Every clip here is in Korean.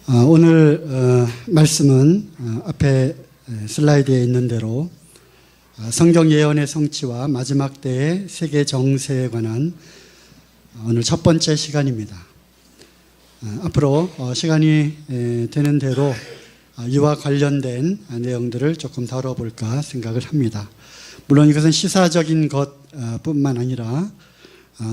오늘 말씀은 앞에 슬라이드에 있는 대로 성경 예언의 성취와 마지막 때의 세계 정세에 관한 오늘 첫 번째 시간입니다. 앞으로 시간이 되는 대로 이와 관련된 내용들을 조금 다뤄볼까 생각을 합니다. 물론 이것은 시사적인 것뿐만 아니라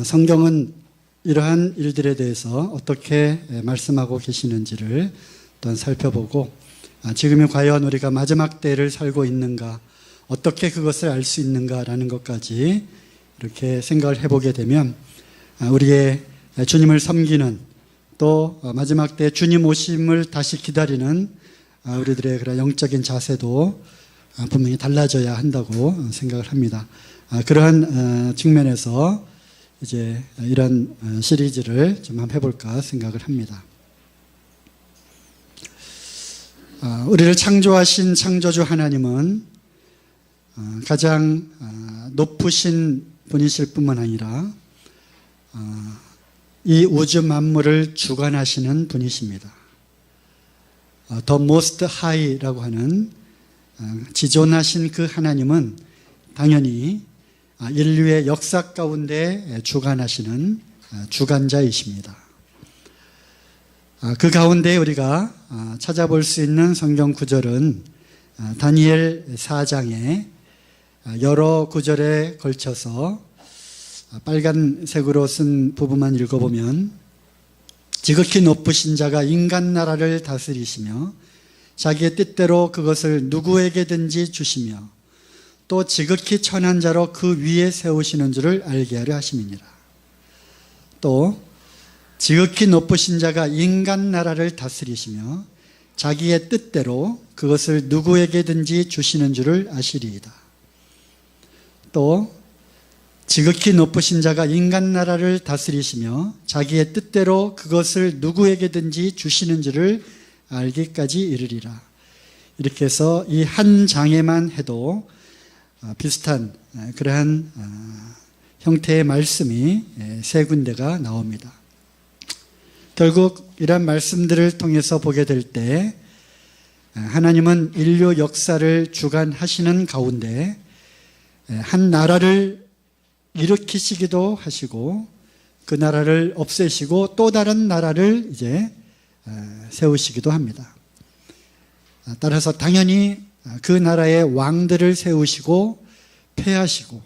성경은 이러한 일들에 대해서 어떻게 말씀하고 계시는지를 또한 살펴보고 지금이 과연 우리가 마지막 때를 살고 있는가, 어떻게 그것을 알 수 있는가라는 것까지 이렇게 생각을 해보게 되면 우리의 주님을 섬기는 또 마지막 때 주님 오심을 다시 기다리는 우리들의 그런 영적인 자세도 분명히 달라져야 한다고 생각을 합니다. 그러한 측면에서 이제 이런 시리즈를 좀 한번 해볼까 생각을 합니다. 우리를 창조하신 창조주 하나님은 가장 높으신 분이실 뿐만 아니라 이 우주 만물을 주관하시는 분이십니다. The Most High라고 하는 지존하신 그 하나님은 당연히 인류의 역사 가운데 주관하시는 주관자이십니다. 그 가운데 우리가 찾아볼 수 있는 성경 구절은 다니엘 4장에 여러 구절에 걸쳐서 빨간색으로 쓴 부분만 읽어보면 지극히 높으신 자가 인간 나라를 다스리시며 자기의 뜻대로 그것을 누구에게든지 주시며 또 지극히 천한 자로 그 위에 세우시는 줄을 알게 하려 하심이니라. 또 지극히 높으신 자가 인간 나라를 다스리시며 자기의 뜻대로 그것을 누구에게든지 주시는 줄을 아시리이다. 또 지극히 높으신 자가 인간 나라를 다스리시며 자기의 뜻대로 그것을 누구에게든지 주시는 줄을 알기까지 이르리라. 이렇게 해서 이 한 장에만 해도 비슷한 그러한 형태의 말씀이 세 군데가 나옵니다. 결국 이러한 말씀들을 통해서 보게 될 때 하나님은 인류 역사를 주관하시는 가운데 한 나라를 일으키시기도 하시고 그 나라를 없애시고 또 다른 나라를 이제 세우시기도 합니다. 따라서 당연히 그 나라의 왕들을 세우시고 폐하시고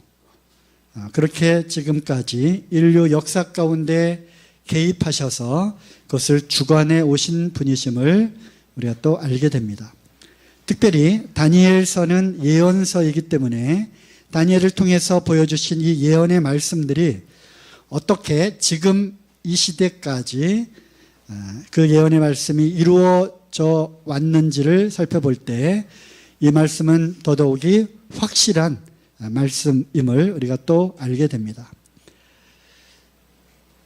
그렇게 지금까지 인류 역사 가운데 개입하셔서 그것을 주관해 오신 분이심을 우리가 또 알게 됩니다. 특별히 다니엘서는 예언서이기 때문에 다니엘을 통해서 보여주신 이 예언의 말씀들이 어떻게 지금 이 시대까지 그 예언의 말씀이 이루어져 왔는지를 살펴볼 때 이 말씀은 더더욱이 확실한 말씀임을 우리가 또 알게 됩니다.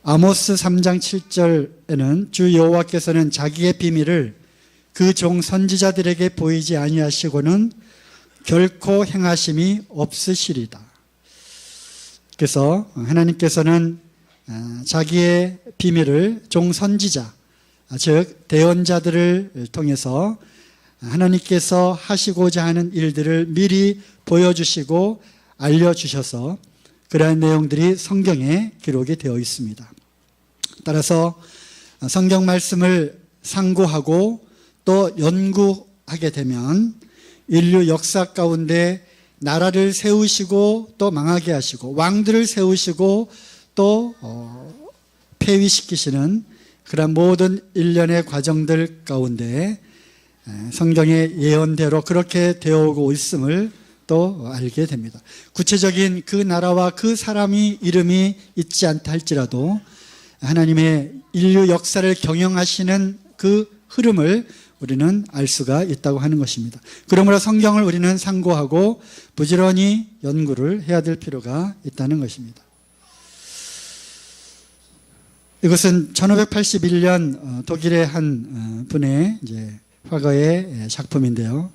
아모스 3장 7절에는 주 여호와께서는 자기의 비밀을 그 종 선지자들에게 보이지 아니하시고는 결코 행하심이 없으시리다. 그래서 하나님께서는 자기의 비밀을 종 선지자, 즉 대언자들을 통해서 하나님께서 하시고자 하는 일들을 미리 보여주시고 알려주셔서 그러한 내용들이 성경에 기록이 되어 있습니다. 따라서 성경 말씀을 상고하고 또 연구하게 되면 인류 역사 가운데 나라를 세우시고 또 망하게 하시고 왕들을 세우시고 또 폐위시키시는 그런 모든 일련의 과정들 가운데 성경의 예언대로 그렇게 되어오고 있음을 또 알게 됩니다. 구체적인 그 나라와 그 사람이 이름이 있지 않다 할지라도 하나님의 인류 역사를 경영하시는 그 흐름을 우리는 알 수가 있다고 하는 것입니다. 그러므로 성경을 우리는 상고하고 부지런히 연구를 해야 될 필요가 있다는 것입니다. 이것은 1581년 독일의 한 분의 이제 화가의 작품인데요.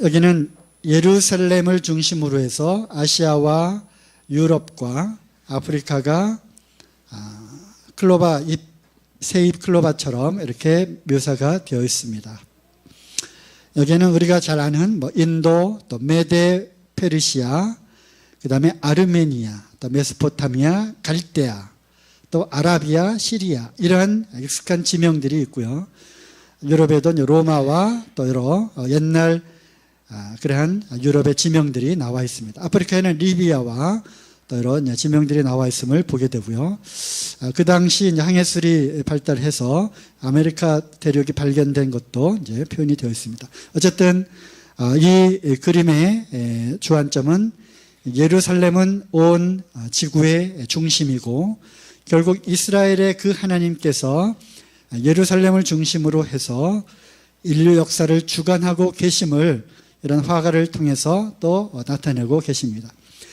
여기는 예루살렘을 중심으로 해서 아시아와 유럽과 아프리카가 클로바 잎 세입 클로바처럼 이렇게 묘사가 되어 있습니다. 여기에는 우리가 잘 아는 인도, 또 메데 페르시아, 그 다음에 아르메니아, 또 메소포타미아, 갈대아, 또 아라비아, 시리아, 이러한 익숙한 지명들이 있고요. 유럽에도 로마와 또 여러 옛날 그러한 유럽의 지명들이 나와 있습니다. 아프리카에는 리비아와 또 이런 지명들이 나와 있음을 보게 되고요. 그 당시 항해술이 발달해서 아메리카 대륙이 발견된 것도 이제 표현이 되어 있습니다. 어쨌든 이 그림의 주안점은 예루살렘은 온 지구의 중심이고 결국 이스라엘의 그 하나님께서 예루살렘을 중심으로 해서 인류 역사를 주관하고 계심을 이런 화가를 통해서 또 나타내고 계십니다.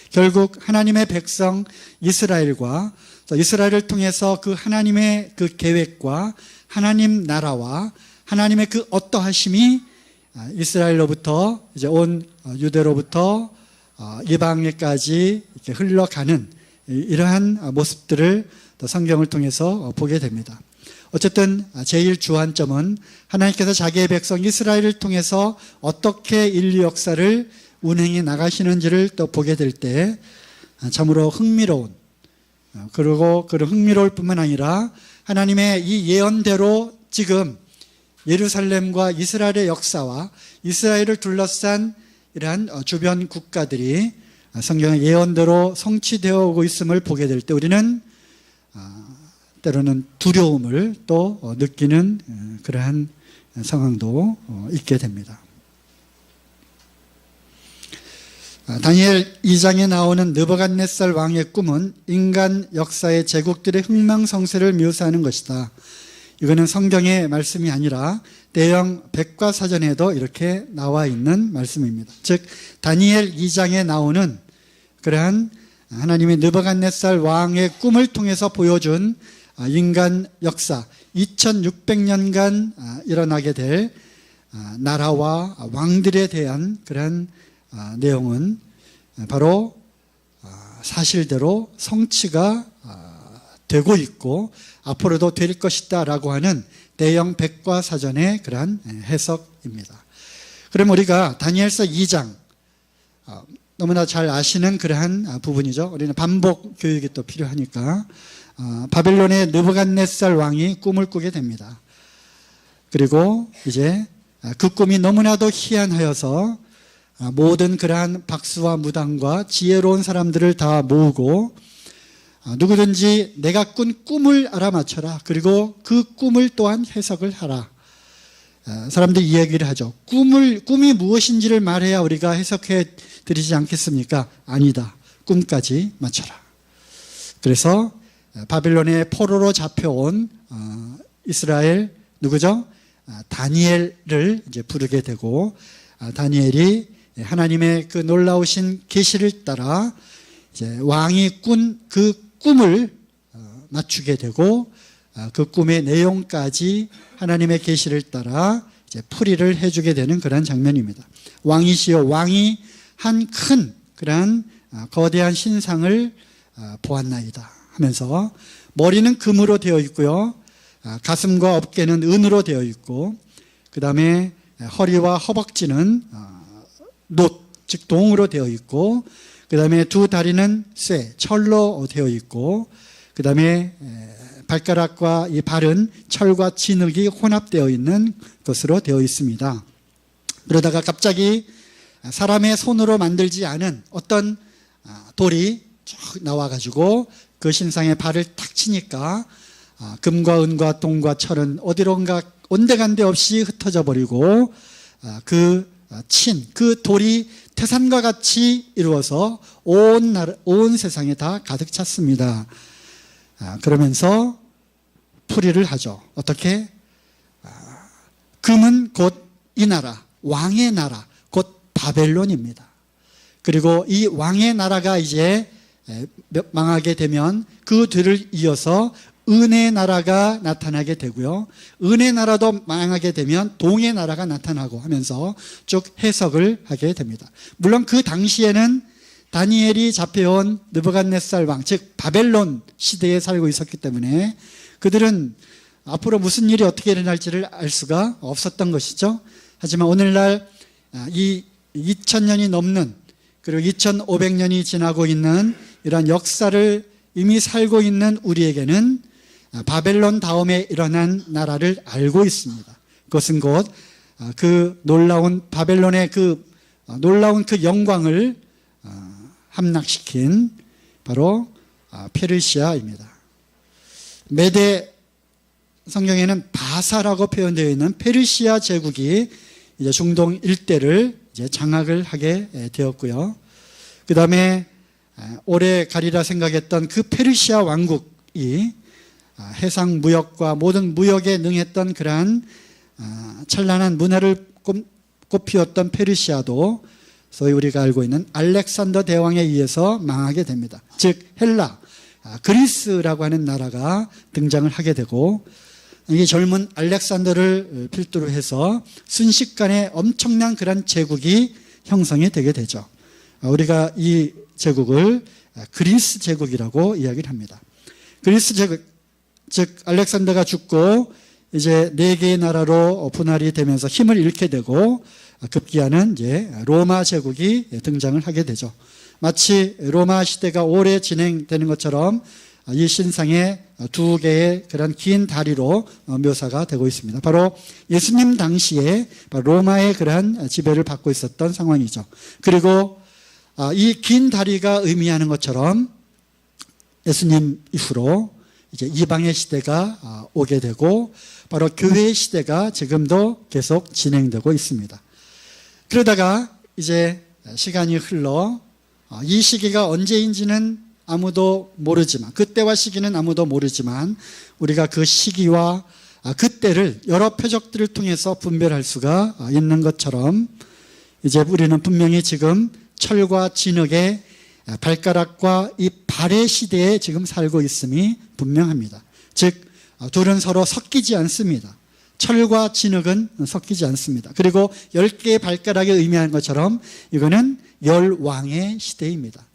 결국 하나님의 백성 이스라엘과 이스라엘을 통해서 그 하나님의 그 계획과 하나님 나라와 하나님의 그 어떠하심이 이스라엘로부터 이제 온 유대로부터 이방에까지 이렇게 흘러가는 이러한 모습들을 또 성경을 통해서 보게 됩니다. 어쨌든 제일 주안점은 하나님께서 자기의 백성 이스라엘을 통해서 어떻게 인류 역사를 운행해 나가시는지를 또 보게 될 때 참으로 흥미로운, 그리고 그런 흥미로울 뿐만 아니라 하나님의 이 예언대로 지금 예루살렘과 이스라엘의 역사와 이스라엘을 둘러싼 이러한 주변 국가들이 성경의 예언대로 성취되어 오고 있음을 보게 될 때 우리는 때로는 두려움을 또 느끼는 그러한 상황도 있게 됩니다. 다니엘 2장에 나오는 느부갓네살 왕의 꿈은 인간 역사의 제국들의 흥망성쇠를 묘사하는 것이다. 이거는 성경의 말씀이 아니라 대형 백과사전에도 이렇게 나와 있는 말씀입니다. 즉 다니엘 2장에 나오는 그러한 하나님의 느부갓네살 왕의 꿈을 통해서 보여준 인간 역사 2600년간 일어나게 될 나라와 왕들에 대한 그러한 내용은 바로 사실대로 성취가 되고 있고 앞으로도 될 것이다 라고 하는 대형 백과사전의 그러한 해석입니다. 그럼 우리가 다니엘서 2장 너무나 잘 아시는 그러한 부분이죠. 우리는 반복 교육이 또 필요하니까 바벨론의 느부갓네살 왕이 꿈을 꾸게 됩니다. 그리고 이제 그 꿈이 너무나도 희한하여서 모든 그러한 박수와 무당과 지혜로운 사람들을 다 모으고 누구든지 내가 꾼 꿈을 알아맞혀라. 그리고 그 꿈을 또한 해석을 하라. 사람들이 이 얘기를 하죠. 꿈이 무엇인지를 말해야 우리가 해석해 드리지 않겠습니까? 아니다. 꿈까지 맞춰라. 그래서 바빌론의 포로로 잡혀온 이스라엘 누구죠? 다니엘을 이제 부르게 되고 다니엘이 하나님의 그 놀라우신 계시를 따라 이제 왕이 꾼 그 꿈을 맞추게 되고 그 꿈의 내용까지 하나님의 계시를 따라 이제 풀이를 해주게 되는 그런 장면입니다. 왕이시여 왕이 한 큰 그러한 거대한 신상을 보았나이다 하면서 머리는 금으로 되어 있고요. 가슴과 어깨는 은으로 되어 있고 그 다음에 허리와 허벅지는 놋, 즉 동으로 되어 있고 그 다음에 두 다리는 쇠, 철로 되어 있고 그 다음에 발가락과 이 발은 철과 진흙이 혼합되어 있는 것으로 되어 있습니다. 그러다가 갑자기 사람의 손으로 만들지 않은 어떤 돌이 쭉 나와가지고 그 신상의 발을 탁 치니까 금과 은과 동과 철은 어디론가 온데간데 없이 흩어져 버리고 그 돌이 태산과 같이 이루어서 온 세상에 다 가득 찼습니다. 그러면서 풀이를 하죠. 어떻게? 금은 곧 이 나라, 왕의 나라, 곧 바벨론입니다. 그리고 이 왕의 나라가 이제 망하게 되면 그 뒤를 이어서 은혜의 나라가 나타나게 되고요. 은혜의 나라도 망하게 되면 동의 나라가 나타나고 하면서 쭉 해석을 하게 됩니다. 물론 그 당시에는 다니엘이 잡혀온 느부갓네살 왕, 즉 바벨론 시대에 살고 있었기 때문에 그들은 앞으로 무슨 일이 어떻게 일어날지를 알 수가 없었던 것이죠. 하지만 오늘날 이 2000년이 넘는, 그리고 2500년이 지나고 있는 이러한 역사를 이미 살고 있는 우리에게는 바벨론 다음에 일어난 나라를 알고 있습니다. 그것은 곧 그 놀라운 바벨론의 그 놀라운 그 영광을 함락시킨 바로 페르시아입니다. 메대 성경에는 바사라고 표현되어 있는 페르시아 제국이 이제 중동 일대를 이제 장악을 하게 되었고요. 그 다음에 오래 가리라 생각했던 그 페르시아 왕국이 해상 무역과 모든 무역에 능했던 그러한 찬란한 문화를 꽃피웠던 페르시아도 소위 우리가 알고 있는 알렉산더 대왕에 의해서 망하게 됩니다. 즉 헬라, 그리스라고 하는 나라가 등장을 하게 되고, 이 젊은 알렉산더를 필두로 해서 순식간에 엄청난 그런 제국이 형성이 되게 되죠. 우리가 이 제국을 그리스 제국이라고 이야기를 합니다. 그리스 제국, 즉 알렉산더가 죽고 이제 4개의 나라로 분할이 되면서 힘을 잃게 되고 급기야는 이제 로마 제국이 등장을 하게 되죠. 마치 로마 시대가 오래 진행되는 것처럼 이 신상에 2개의 그런 긴 다리로 묘사가 되고 있습니다. 바로 예수님 당시에 로마의 그러한 지배를 받고 있었던 상황이죠. 그리고 이 긴 다리가 의미하는 것처럼 예수님 이후로 이제 이방의 시대가 오게 되고 바로 교회의 시대가 지금도 계속 진행되고 있습니다. 그러다가 이제 시간이 흘러 이 시기가 언제인지는 아무도 모르지만, 그때와 시기는 아무도 모르지만 우리가 그 시기와 그때를 여러 표적들을 통해서 분별할 수가 있는 것처럼 이제 우리는 분명히 지금 철과 진흙의 발가락과 이 발의 시대에 지금 살고 있음이 분명합니다. 즉 둘은 서로 섞이지 않습니다. 철과 진흙은 섞이지 않습니다. 그리고 10개의 발가락이 의미하는 것처럼 이거는 10왕의 시대입니다.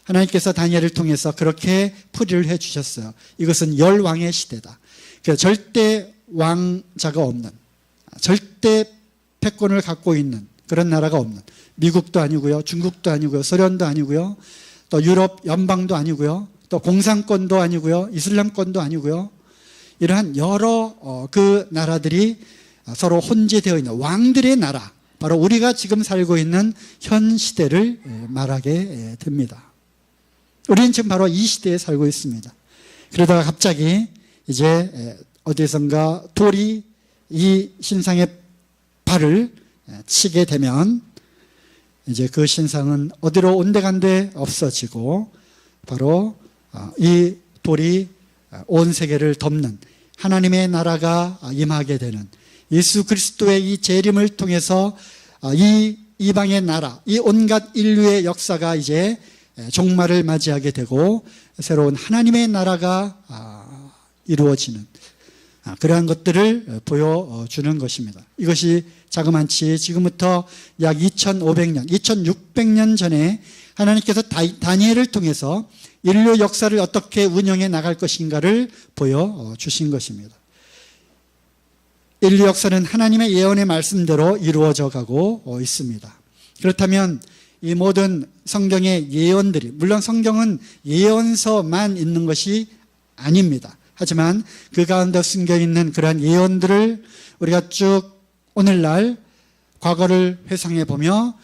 하나님께서 다니엘을 통해서 그렇게 풀이를 해주셨어요. 이것은 10왕의 시대다. 그러니까 절대 왕자가 없는, 절대 패권을 갖고 있는 그런 나라가 없는, 미국도 아니고요, 중국도 아니고요, 소련도 아니고요, 또 유럽 연방도 아니고요, 또 공산권도 아니고요, 이슬람권도 아니고요, 이러한 여러 그 나라들이 서로 혼재되어 있는 왕들의 나라, 바로 우리가 지금 살고 있는 현 시대를 말하게 됩니다. 우리는 지금 바로 이 시대에 살고 있습니다. 그러다가 갑자기 이제 어디선가 돌이 이 신상의 발을 치게 되면 이제 그 신상은 어디로 온데간데 없어지고 바로 이 돌이 온 세계를 덮는 하나님의 나라가 임하게 되는, 예수 그리스도의 이 재림을 통해서 이 이방의 나라, 이 온갖 인류의 역사가 이제 종말을 맞이하게 되고 새로운 하나님의 나라가 이루어지는 그러한 것들을 보여주는 것입니다. 이것이 자그마치 지금부터 약 2500년, 2600년 전에 하나님께서 다니엘을 통해서 인류 역사를 어떻게 운영해 나갈 것인가를 보여주신 것입니다. 인류 역사는 하나님의 예언의 말씀대로 이루어져 가고 있습니다. 그렇다면 이 모든 성경의 예언들이, 물론 성경은 예언서만 있는 것이 아닙니다. 하지만 그 가운데 숨겨 있는 그러한 예언들을 우리가 쭉 오늘날 과거를 회상해 보며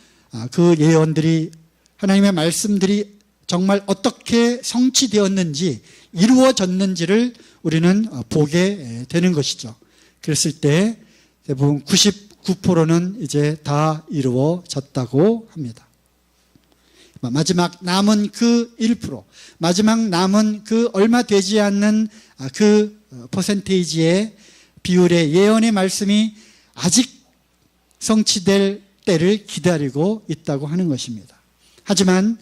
그 예언들이, 하나님의 말씀들이 정말 어떻게 성취되었는지, 이루어졌는지를 우리는 보게 되는 것이죠. 그랬을 때 대부분 99%는 이제 다 이루어졌다고 합니다. 마지막 남은 그 1%, 마지막 남은 그 얼마 되지 않는 그 퍼센테이지의 비율의 예언의 말씀이 아직 성취될 때를 기다리고 있다고 하는 것입니다. 하지만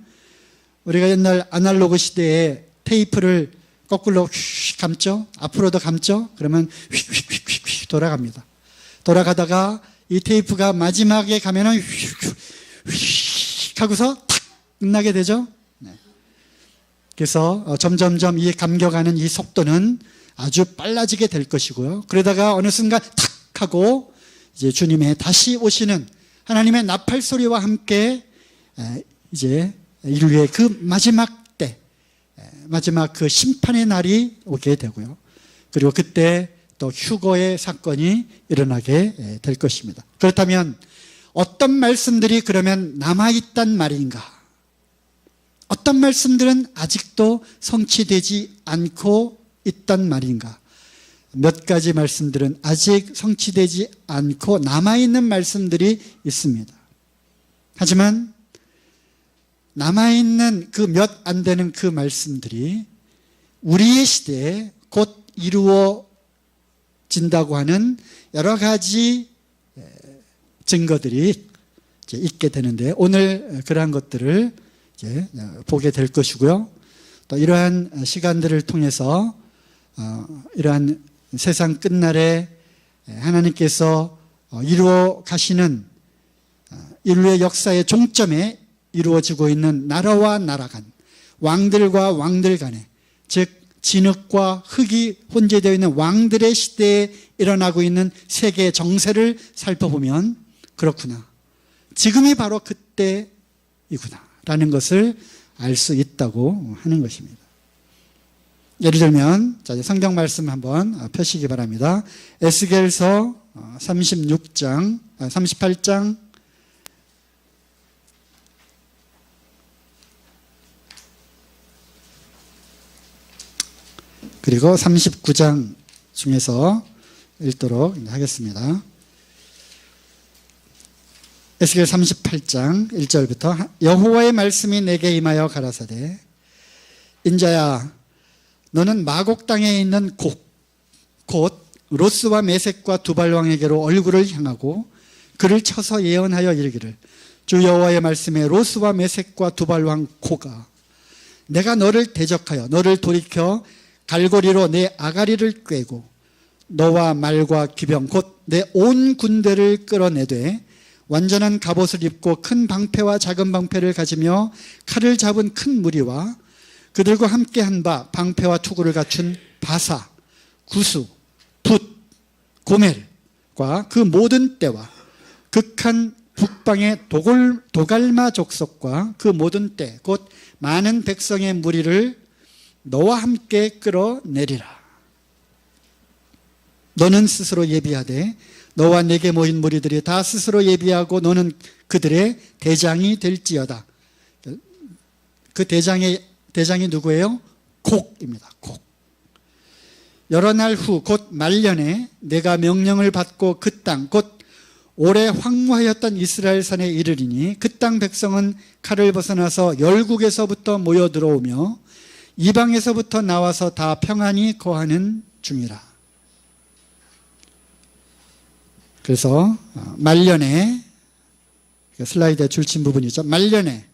우리가 옛날 아날로그 시대에 테이프를 거꾸로 휙 감죠? 앞으로도 감죠? 그러면 휙휙휙휙 돌아갑니다. 돌아가다가 이 테이프가 마지막에 가면은 휙 하고서 탁 끝나게 되죠? 네. 그래서 점점점 이 감겨가는 이 속도는 아주 빨라지게 될 것이고요. 그러다가 어느 순간 탁 하고 이제 주님의 다시 오시는 하나님의 나팔 소리와 함께 이제 인류의 그 마지막 때, 마지막 그 심판의 날이 오게 되고요. 그리고 그때 또 휴거의 사건이 일어나게 될 것입니다. 그렇다면 어떤 말씀들이 그러면 남아있단 말인가? 어떤 말씀들은 아직도 성취되지 않고 있단 말인가? 몇 가지 말씀들은 아직 성취되지 않고 남아있는 말씀들이 있습니다. 하지만 남아있는 그 몇 안 되는 그 말씀들이 우리의 시대에 곧 이루어진다고 하는 여러 가지 증거들이 이제 있게 되는데, 오늘 그러한 것들을 이제 보게 될 것이고요. 또 이러한 시간들을 통해서 이러한 세상 끝날에 하나님께서 이루어 가시는 인류의 역사의 종점에 이루어지고 있는 나라와 나라 간, 왕들과 왕들 간에, 즉 진흙과 흙이 혼재되어 있는 왕들의 시대에 일어나고 있는 세계 정세를 살펴보면 그렇구나, 지금이 바로 그때이구나 라는 것을 알 수 있다고 하는 것입니다. 예를 들면 성경 말씀 한번 펴시기 바랍니다. 에스겔서 38장 그리고 39장 중에서 읽도록 하겠습니다. 에스겔 38장 1절부터 여호와의 말씀이 내게 임하여 가라사대, 인자야, 너는 마곡 땅에 있는 곧 로스와 메섹과 두발왕에게로 얼굴을 향하고 그를 쳐서 예언하여 이르기를, 주 여호와의 말씀에 로스와 메섹과 두발왕 고가 내가 너를 대적하여 너를 돌이켜 갈고리로 내 아가리를 꿰고 너와 말과 기병 곧 내 온 군대를 끌어내되 완전한 갑옷을 입고 큰 방패와 작은 방패를 가지며 칼을 잡은 큰 무리와 그들과 함께 한 바 방패와 투구를 갖춘 바사, 구수, 붓, 고멜과 그 모든 떼와 극한 북방의 도갈마 족속과 그 모든 떼 곧 많은 백성의 무리를 너와 함께 끌어내리라. 너는 스스로 예비하되 너와 내게 모인 무리들이 다 스스로 예비하고 너는 그들의 대장이 될지어다. 그 대장이 누구예요? 곡입니다. 곡. 여러 날 후 곧 말년에 내가 명령을 받고 그 땅 곧 오래 황무하였던 이스라엘 산에 이르리니 그 땅 백성은 칼을 벗어나서 열국에서부터 모여 들어오며 이방에서부터 나와서 다 평안히 거하는 중이라. 그래서 말년에, 슬라이드에 줄친 부분이죠. 말년에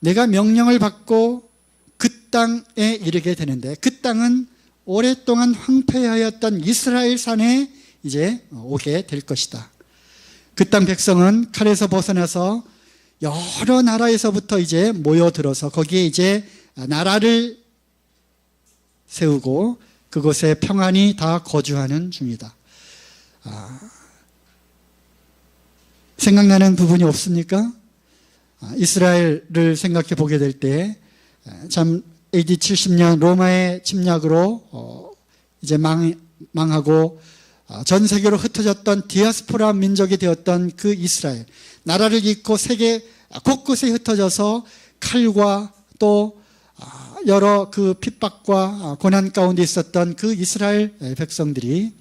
내가 명령을 받고 그 땅에 이르게 되는데, 그 땅은 오랫동안 황폐하였던 이스라엘 산에 이제 오게 될 것이다. 그 땅 백성은 칼에서 벗어나서 여러 나라에서부터 이제 모여들어서 거기에 이제 나라를 세우고 그곳에 평안히 다 거주하는 중이다. 생각나는 부분이 없습니까? 이스라엘을 생각해 보게 될 때 참 AD 70년 로마의 침략으로 이제 망하고 전 세계로 흩어졌던 디아스포라 민족이 되었던 그 이스라엘, 나라를 잃고 세계 곳곳에 흩어져서 칼과 또 여러 그 핍박과 고난 가운데 있었던 그 이스라엘 백성들이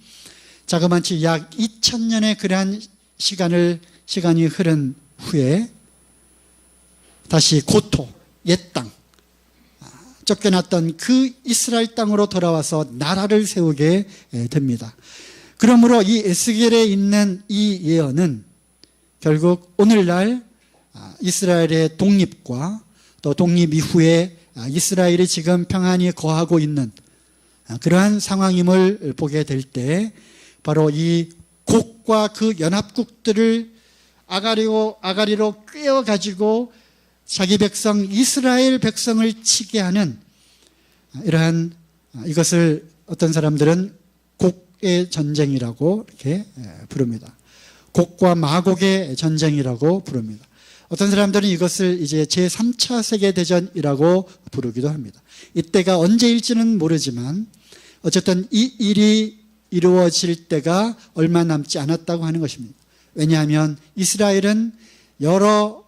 자그마치 약 2000년의 그러한 시간이 흐른 후에 다시 고토, 옛 땅, 쫓겨났던 그 이스라엘 땅으로 돌아와서 나라를 세우게 됩니다. 그러므로 이 에스겔에 있는 이 예언은 결국 오늘날 이스라엘의 독립과 또 독립 이후에 이스라엘이 지금 평안히 거하고 있는 그러한 상황임을 보게 될 때 바로 이 곡과 그 연합국들을 아가리로 꿰어가지고 자기 백성 이스라엘 백성을 치게 하는 이러한 이것을 어떤 사람들은 곡의 전쟁이라고 이렇게 부릅니다. 곡과 마곡의 전쟁이라고 부릅니다. 어떤 사람들은 이것을 이제 제3차 세계대전이라고 부르기도 합니다. 이때가 언제일지는 모르지만 어쨌든 이 일이 이루어질 때가 얼마 남지 않았다고 하는 것입니다. 왜냐하면 이스라엘은 여러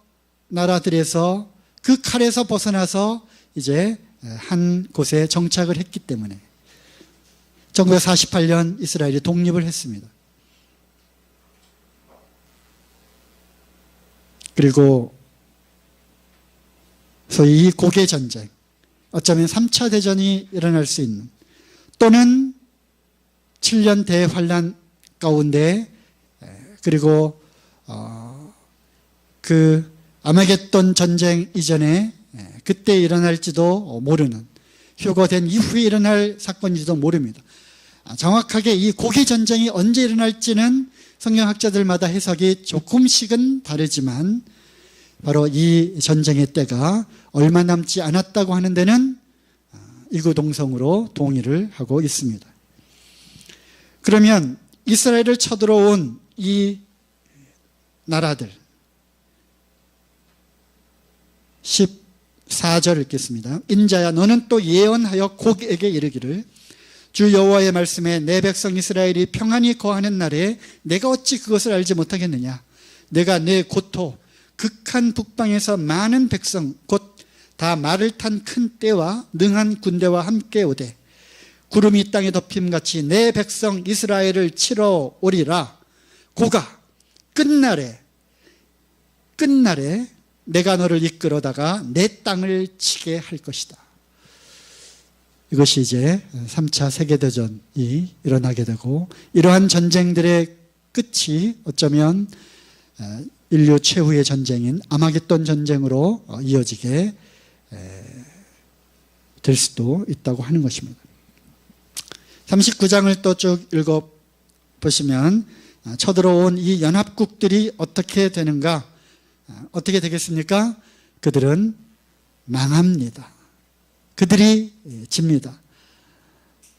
나라들에서 그 칼에서 벗어나서 이제 한 곳에 정착을 했기 때문에 1948년 이스라엘이 독립을 했습니다. 그리고 소위 이 곡의 전쟁, 어쩌면 3차 대전이 일어날 수 있는, 또는 7년 대환란 가운데, 그리고 그 아마겟돈 전쟁 이전에 그때 일어날지도 모르는, 휴거된 이후에 일어날 사건인지도 모릅니다. 정확하게 이 곡의 전쟁이 언제 일어날지는 성경학자들마다 해석이 조금씩은 다르지만 바로 이 전쟁의 때가 얼마 남지 않았다고 하는 데는 이구동성으로 동의를 하고 있습니다. 그러면 이스라엘을 쳐들어온 이 나라들, 14절 읽겠습니다. 인자야, 너는 또 예언하여 곡에게 이르기를, 주 여호와의 말씀에 내 백성 이스라엘이 평안히 거하는 날에 내가 어찌 그것을 알지 못하겠느냐. 내가 내 고토 극한 북방에서 많은 백성 곧 다 말을 탄 큰 떼와 능한 군대와 함께 오되 구름이 땅에 덮임같이 내 백성 이스라엘을 치러 오리라. 고가 끝날에 내가 너를 이끌어다가 내 땅을 치게 할 것이다. 이것이 이제 3차 세계대전이 일어나게 되고, 이러한 전쟁들의 끝이 어쩌면 인류 최후의 전쟁인 아마겟돈 전쟁으로 이어지게 될 수도 있다고 하는 것입니다. 39장을 또 쭉 읽어보시면 쳐들어온 이 연합국들이 어떻게 되는가, 어떻게 되겠습니까? 그들은 망합니다. 그들이 집니다.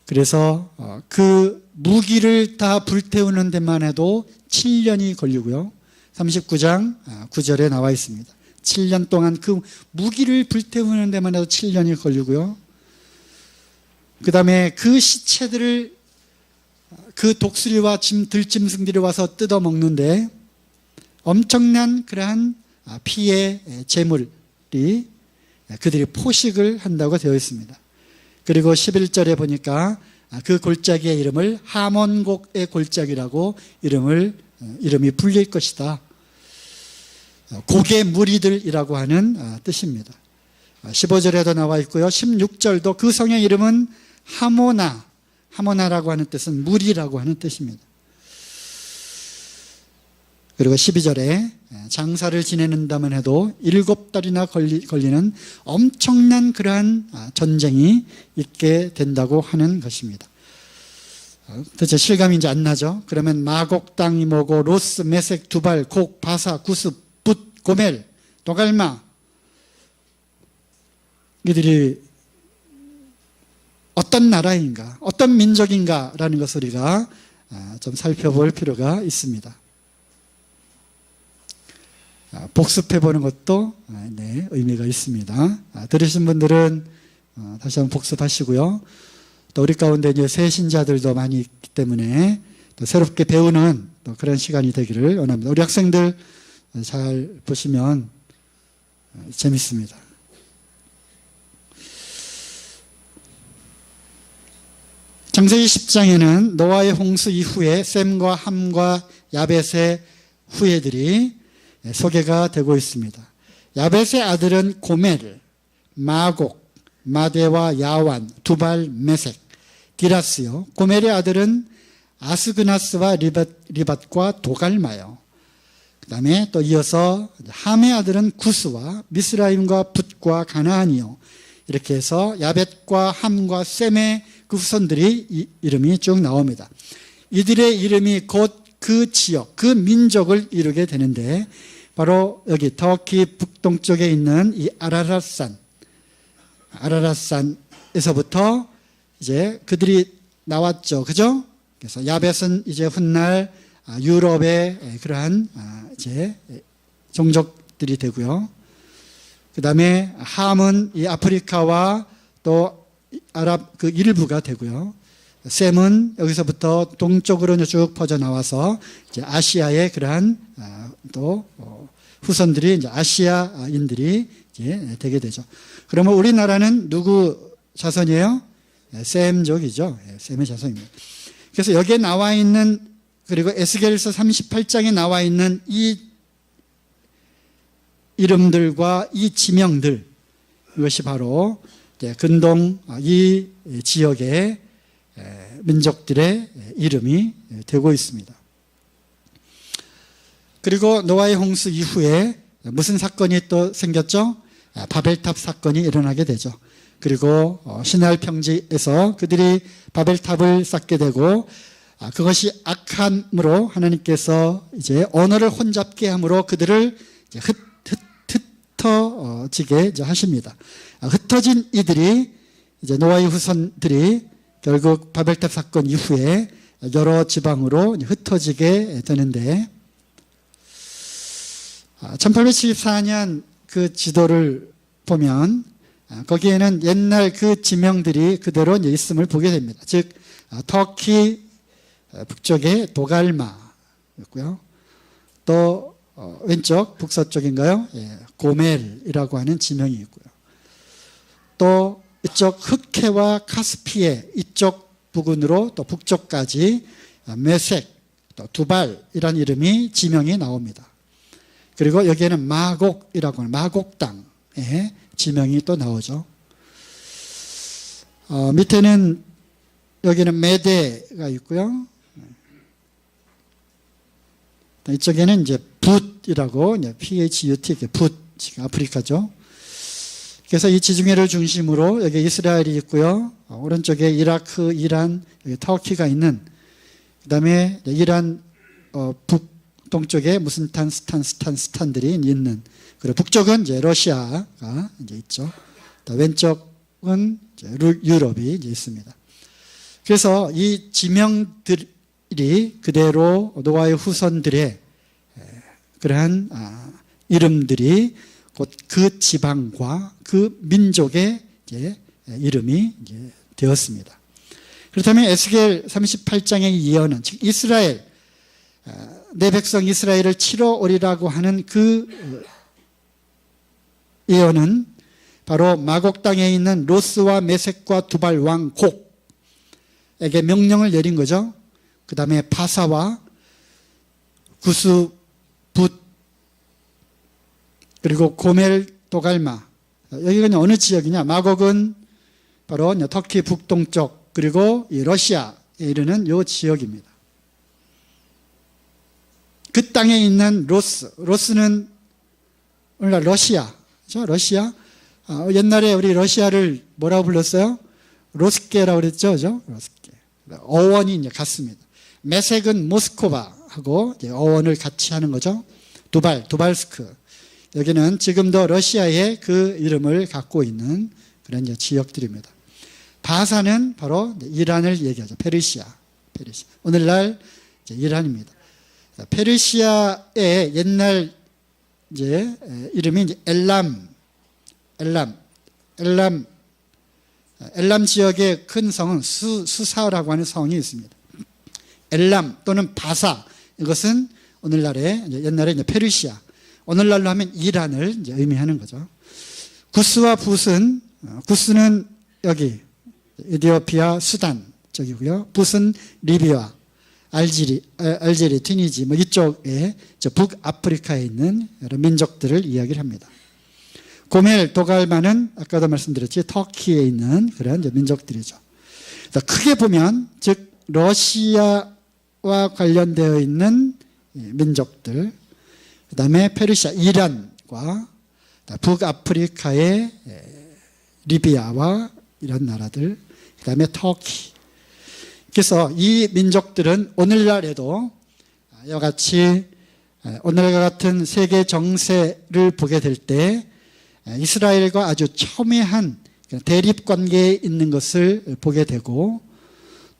그래서 그 무기를 다 불태우는 데만 해도 7년이 걸리고요. 39장 9절에 나와 있습니다. 7년 동안 그 무기를 불태우는 데만 해도 7년이 걸리고요. 그 다음에 그 시체들을 그 독수리와 들짐승들이 와서 뜯어먹는데 엄청난 그러한 피의 제물이 그들이 포식을 한다고 되어 있습니다. 그리고 11절에 보니까 그 골짜기의 이름을 하몬곡의 골짜기라고 이름이 불릴 것이다. 곡의 무리들이라고 하는 뜻입니다. 15절에도 나와 있고요. 16절도 그 성의 이름은 하모나라고 하는 뜻은 무리라고 하는 뜻입니다. 그리고 12절에 장사를 지내는다면 해도 7달이나 걸리는 엄청난 그러한 전쟁이 있게 된다고 하는 것입니다. 도대체 실감이 이제 안 나죠? 그러면 마곡 땅이 뭐고, 로스, 메색, 두발, 곡, 바사, 구스, 붓, 고멜, 도갈마, 이들이 어떤 나라인가, 어떤 민족인가라는 것을 우리가 좀 살펴볼 필요가 있습니다. 복습해보는 것도 의미가 있습니다. 들으신 분들은 다시 한번 복습하시고요. 또 우리 가운데 이제 새 신자들도 많이 있기 때문에 또 새롭게 배우는 또 그런 시간이 되기를 원합니다. 우리 학생들 잘 보시면 재밌습니다. 창세기 10장에는 노아의 홍수 이후에 셈과 함과 야벳의 후예들이 소개가 되고 있습니다. 야벳의 아들은 고멜, 마곡, 마데와 야완, 두발, 메색, 디라스요. 고멜의 아들은 아스그나스와 리밧과 도갈마요. 그 다음에 또 이어서 함의 아들은 구스와 미스라임과 붓과 가나안이요. 이렇게 해서 야벳과 함과 셈의 그 후손들이 이름이 쭉 나옵니다. 이들의 이름이 곧 그 지역, 그 민족을 이루게 되는데, 바로 여기 터키 북동쪽에 있는 이 아라랏산에서부터 이제 그들이 나왔죠. 그죠? 그래서 야벳은 이제 훗날 유럽의 그러한 이제 종족들이 되고요. 그 다음에 함은 이 아프리카와 또 아랍 그 일부가 되고요. 셈은 여기서부터 동쪽으로 쭉 퍼져 나와서 이제 아시아의 그러한 또 후손들이 이제 아시아인들이 이제 되게 되죠. 그러면 우리나라는 누구 자손이에요? 셈족이죠. 셈의 자손입니다. 그래서 여기에 나와 있는, 그리고 에스겔서 38장에 나와 있는 이 이름들과 이 지명들, 이것이 바로 근동 이 지역의 민족들의 이름이 되고 있습니다. 그리고 노아의 홍수 이후에 무슨 사건이 또 생겼죠? 바벨탑 사건이 일어나게 되죠. 그리고 시날 평지에서 그들이 바벨탑을 쌓게 되고, 그것이 악함으로 하나님께서 이제 언어를 혼잡게 함으로 그들을 이제 흩어지게 하십니다. 흩어진 이들이 이제 노아의 후손들이 결국 바벨탑 사건 이후에 여러 지방으로 흩어지게 되는데, 1874년 그 지도를 보면 거기에는 옛날 그 지명들이 그대로 있음을 보게 됩니다. 즉 터키 북쪽에 도갈마였고요. 또 왼쪽 북서쪽인가요? 고멜이라고 하는 지명이 있고요. 또 이쪽 흑해와 카스피해 이쪽 부근으로 또 북쪽까지 메색, 또 두발이라는 이름이 지명이 나옵니다. 그리고 여기에는 마곡이라고 하는 마곡 땅의 지명이 또 나오죠. 밑에는 여기는 메데가 있고요. 이쪽에는 이제 붓이라고 PHUT 붓, 지금 아프리카죠. 그래서 이 지중해를 중심으로 여기 이스라엘이 있고요. 오른쪽에 이라크, 이란, 여기 터키가 있는, 그 다음에 이란 북동쪽에 무슨 스탄들이 있는, 그리고 북쪽은 이제 러시아가 이제 있죠. 왼쪽은 이제 유럽이 이제 있습니다. 그래서 이 지명들이 그대로 노아의 후손들의 그러한 이름들이 곧 그 지방과 그 민족의 이제 이름이 이제 되었습니다. 그렇다면 에스겔 38장의 예언은, 즉 이스라엘, 내 백성 이스라엘을 치러 오리라고 하는 그 예언은 바로 마곡 땅에 있는 로스와 메색과 두발 왕 곡에게 명령을 내린 거죠. 그 다음에 바사와 구스, 붓, 그리고 고멜, 도갈마. 여기가 어느 지역이냐? 마곡은 바로 터키 북동쪽, 그리고 이 러시아에 이르는 이 지역입니다. 그 땅에 있는 로스는 오늘날 러시아, 그렇죠? 러시아. 옛날에 우리 러시아를 뭐라고 불렀어요? 로스케라고 그랬죠, 그죠? 로스케. 어원이 이제 같습니다. 메색은 모스코바하고 어원을 같이 하는 거죠. 두발스크. 여기는 지금도 러시아의 그 이름을 갖고 있는 그런 이제 지역들입니다. 바사는 바로 이란을 얘기하죠. 페르시아. 오늘날 이제 이란입니다. 페르시아의 옛날 이제 이름이 이제 엘람 지역의 큰 성은 수사라고 하는 성이 있습니다. 엘람 또는 바사, 이것은 오늘날의 옛날에 이제 페르시아, 오늘날로 하면 이란을 이제 의미하는 거죠. 구스와 붓은, 구스는 여기 에티오피아, 수단 쪽이고요. 붓은 리비아, 알제리, 튀니지 뭐 이쪽에 북아프리카에 있는 여러 민족들을 이야기를 합니다. 고멜, 도갈마는 아까도 말씀드렸지 터키에 있는 그런 민족들이죠. 크게 보면 즉 러시아와 관련되어 있는 민족들, 그 다음에 페르시아, 이란과 북아프리카의 리비아와 이런 나라들, 그 다음에 터키. 그래서 이 민족들은 오늘날에도 이와 같이 오늘과 같은 세계 정세를 보게 될 때 이스라엘과 아주 첨예한 대립관계에 있는 것을 보게 되고,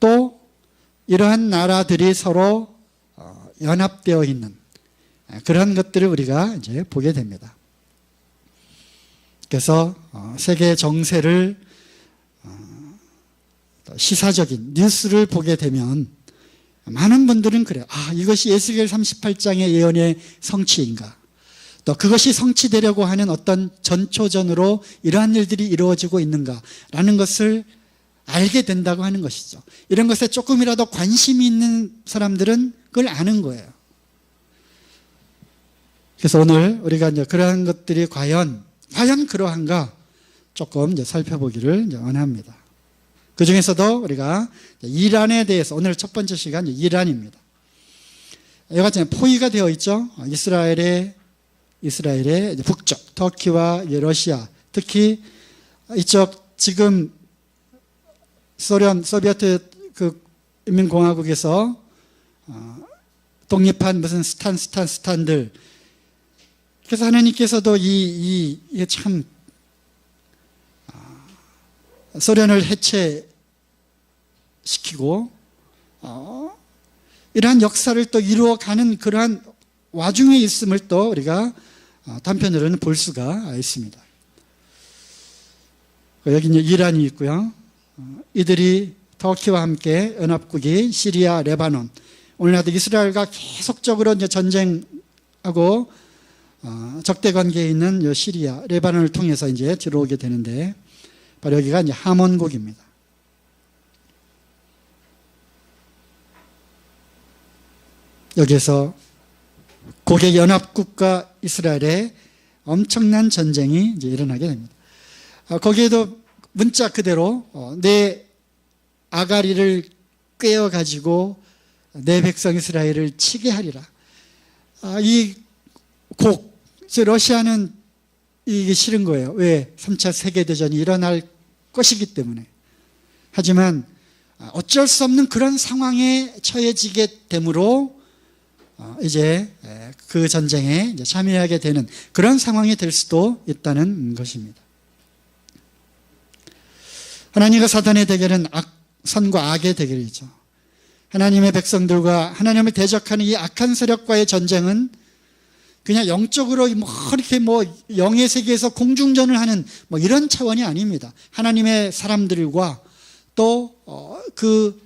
또 이러한 나라들이 서로 연합되어 있는 그런 것들을 우리가 이제 보게 됩니다. 그래서 세계 정세를 시사적인 뉴스를 보게 되면 많은 분들은 그래요. 이것이 에스겔 38장의 예언의 성취인가? 또 그것이 성취되려고 하는 어떤 전초전으로 이러한 일들이 이루어지고 있는가라는 것을 알게 된다고 하는 것이죠. 이런 것에 조금이라도 관심이 있는 사람들은 그걸 아는 거예요. 그래서 오늘 우리가 이제 그러한 것들이 과연 그러한가 조금 이제 살펴보기를 이제 원합니다. 그 중에서도 우리가 이란에 대해서 오늘 첫 번째 시간 이란입니다. 여기가 포위가 되어 있죠. 이스라엘의 북쪽, 터키와 러시아, 특히 이쪽 지금 소비에트 그 인민공화국에서 독립한 무슨 스탄들. 그래서 하나님께서도 이게 참 소련을 해체시키고 이러한 역사를 또 이루어가는 그러한 와중에 있음을 또 우리가 단편으로는 볼 수가 있습니다. 여기 이제 이란이 있고요. 이들이 터키와 함께 연합국이 시리아, 레바논, 오늘날도 이스라엘과 계속적으로 이제 전쟁하고 적대 관계에 있는 시리아, 레바논을 통해서 이제 들어오게 되는데 바로 여기가 이제 하몬국입니다. 여기에서 고객 연합국과 이스라엘의 엄청난 전쟁이 이제 일어나게 됩니다. 거기에도 문자 그대로 내 아가리를 꿰어 가지고 내 백성 이스라엘을 치게 하리라. 러시아는 이게 싫은 거예요. 왜? 3차 세계대전이 일어날 것이기 때문에. 하지만 어쩔 수 없는 그런 상황에 처해지게 되므로 이제 그 전쟁에 이제 참여하게 되는 그런 상황이 될 수도 있다는 것입니다. 하나님과 사단의 대결은 선과 악의 대결이죠. 하나님의 백성들과 하나님을 대적하는 이 악한 세력과의 전쟁은 그냥 영적으로 이렇게 영의 세계에서 공중전을 하는 이런 차원이 아닙니다. 하나님의 사람들과 또 그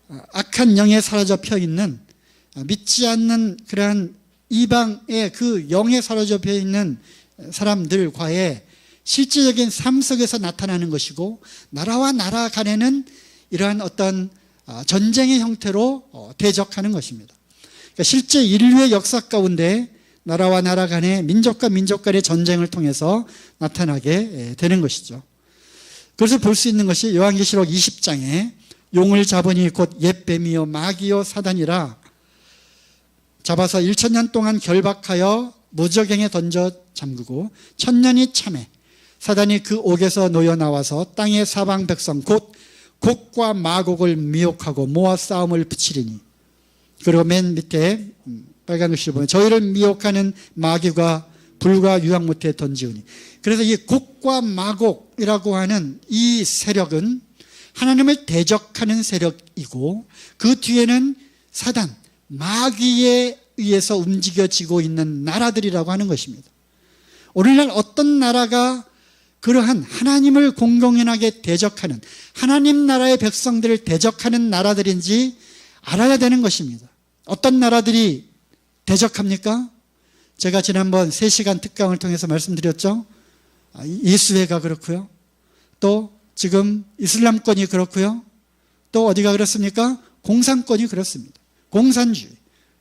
악한 영에 사로잡혀 있는 믿지 않는 그러한 이방의 그 영에 사로잡혀 있는 사람들과의 실질적인 삶 속에서 나타나는 것이고, 나라와 나라 간에는 이러한 어떤 전쟁의 형태로 대적하는 것입니다. 그러니까 실제 인류의 역사 가운데 나라와 나라 간의 민족과 민족 간의 전쟁을 통해서 나타나게 되는 것이죠. 그것을 볼 수 있는 것이 요한계시록 20장에 용을 잡으니 곧 옛뱀이요 마귀요 사단이라 잡아서 1000년 동안 결박하여 무저갱에 던져 잠그고 1000년이 참에 사단이 그 옥에서 놓여 나와서 땅의 사방 백성 곧 곡과 마곡을 미혹하고 모아 싸움을 붙이리니. 그리고 맨 밑에 빨간 글씨를 보면 저희를 미혹하는 마귀가 불과 유황무태에 던지우니. 그래서 이 곡과 마곡이라고 하는 이 세력은 하나님을 대적하는 세력이고, 그 뒤에는 사단, 마귀에 의해서 움직여지고 있는 나라들이라고 하는 것입니다. 오늘날 어떤 나라가 그러한 하나님을 공공연하게 대적하는, 하나님 나라의 백성들을 대적하는 나라들인지 알아야 되는 것입니다. 어떤 나라들이 대적합니까? 제가 지난번 3시간 특강을 통해서 말씀드렸죠. 이스라엘가 그렇고요. 또 지금 이슬람권이 그렇고요. 또 어디가 그렇습니까? 공산권이 그렇습니다. 공산주의.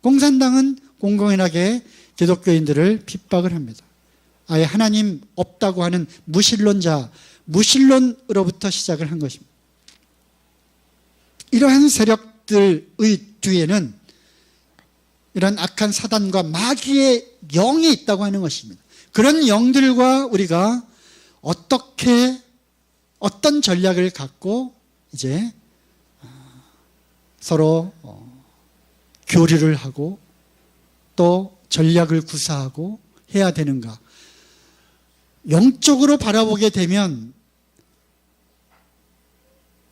공산당은 공공연하게 기독교인들을 핍박을 합니다. 아예 하나님 없다고 하는 무신론으로부터 시작을 한 것입니다. 이러한 세력들의 뒤에는 이런 악한 사단과 마귀의 영이 있다고 하는 것입니다. 그런 영들과 우리가 어떤 전략을 갖고 이제 서로 교류를 하고 또 전략을 구사하고 해야 되는가. 영적으로 바라보게 되면